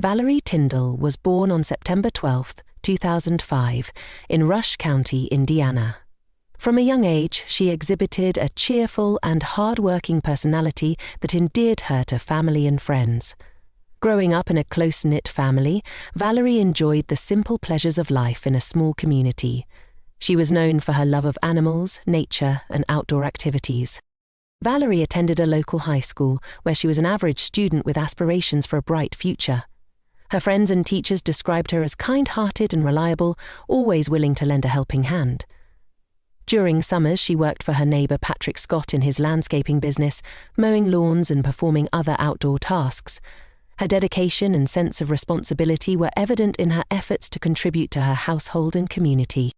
Valerie Tindall was born on September 12, 2005, in Rush County, Indiana. From a young age, she exhibited a cheerful and hard-working personality that endeared her to family and friends. Growing up in a close-knit family, Valerie enjoyed the simple pleasures of life in a small community. She was known for her love of animals, nature, and outdoor activities. Valerie attended a local high school where she was an average student with aspirations for a bright future. Her friends and teachers described her as kind-hearted and reliable, always willing to lend a helping hand. During summers, she worked for her neighbor Patrick Scott in his landscaping business, mowing lawns and performing other outdoor tasks. Her dedication and sense of responsibility were evident in her efforts to contribute to her household and community.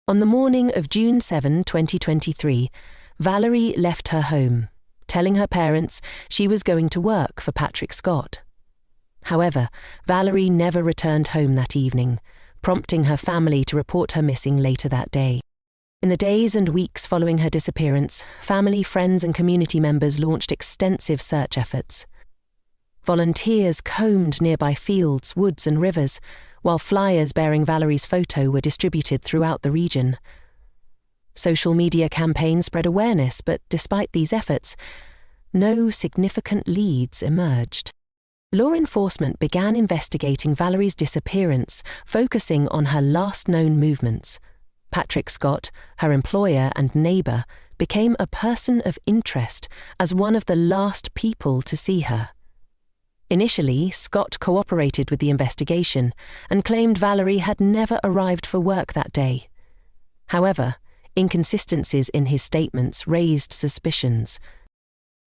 On the morning of June 7, 2023, Valerie left her home, telling her parents she was going to work for Patrick Scott. However, Valerie never returned home that evening, prompting her family to report her missing later that day. In the days and weeks following her disappearance, family, friends, and community members launched extensive search efforts. Volunteers combed nearby fields, woods, and rivers, while flyers bearing Valerie's photo were distributed throughout the region. Social media campaigns spread awareness, but despite these efforts, no significant leads emerged. Law enforcement began investigating Valerie's disappearance, focusing on her last known movements. Patrick Scott, her employer and neighbor, became a person of interest as one of the last people to see her. Initially, Scott cooperated with the investigation and claimed Valerie had never arrived for work that day. However, inconsistencies in his statements raised suspicions.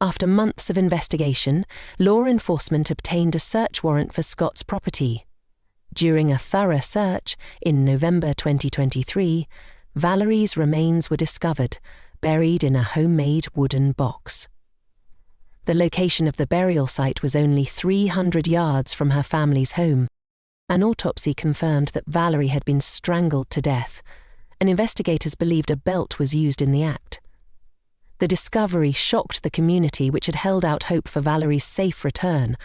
After months of investigation, law enforcement obtained a search warrant for Scott's property. During a thorough search, in November 2023, Valerie's remains were discovered, buried in a homemade wooden box. The location of the burial site was only 300 yards from her family's home. An autopsy confirmed that Valerie had been strangled to death, and investigators believed a belt was used in the act. The discovery shocked the community, which had held out hope for Valerie's safe return.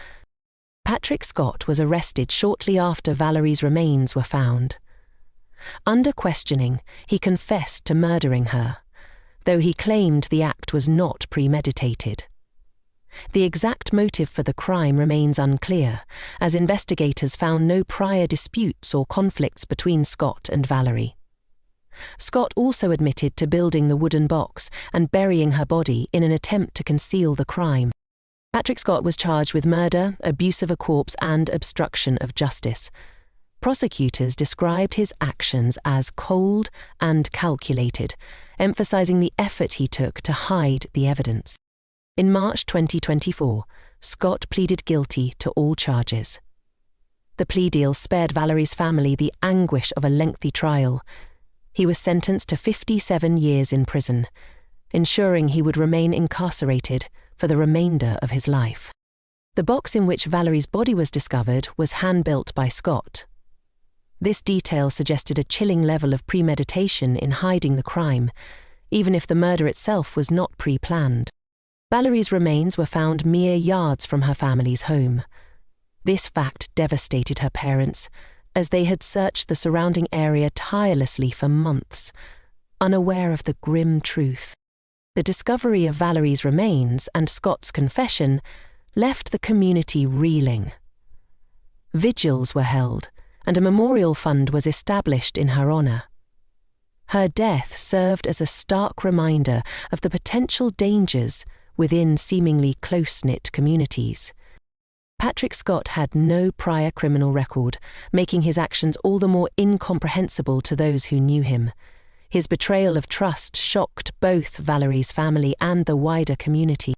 Patrick Scott was arrested shortly after Valerie's remains were found. Under questioning, he confessed to murdering her, though he claimed the act was not premeditated. The exact motive for the crime remains unclear, as investigators found no prior disputes or conflicts between Scott and Valerie. Scott also admitted to building the wooden box and burying her body in an attempt to conceal the crime. Patrick Scott was charged with murder, abuse of a corpse, and obstruction of justice. Prosecutors described his actions as cold and calculated, emphasizing the effort he took to hide the evidence. In March 2024, Scott pleaded guilty to all charges. The plea deal spared Valerie's family the anguish of a lengthy trial. He was sentenced to 57 years in prison, ensuring he would remain incarcerated for the remainder of his life. The box in which Valerie's body was discovered was hand-built by Scott. This detail suggested a chilling level of premeditation in hiding the crime, even if the murder itself was not pre-planned. Valerie's remains were found mere yards from her family's home. This fact devastated her parents, as they had searched the surrounding area tirelessly for months, unaware of the grim truth. The discovery of Valerie's remains and Scott's confession left the community reeling. Vigils were held, and a memorial fund was established in her honor. Her death served as a stark reminder of the potential dangers within seemingly close-knit communities. Patrick Scott had no prior criminal record, making his actions all the more incomprehensible to those who knew him. His betrayal of trust shocked both Valerie's family and the wider community.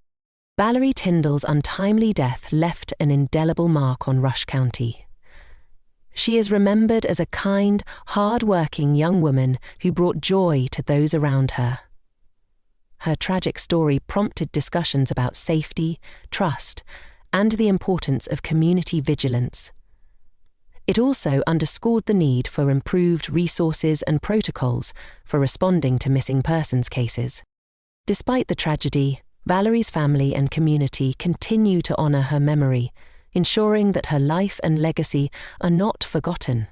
Valerie Tindall's untimely death left an indelible mark on Rush County. She is remembered as a kind, hard-working young woman who brought joy to those around her. Her tragic story prompted discussions about safety, trust, and the importance of community vigilance. It also underscored the need for improved resources and protocols for responding to missing persons cases. Despite the tragedy, Valerie's family and community continue to honor her memory, ensuring that her life and legacy are not forgotten.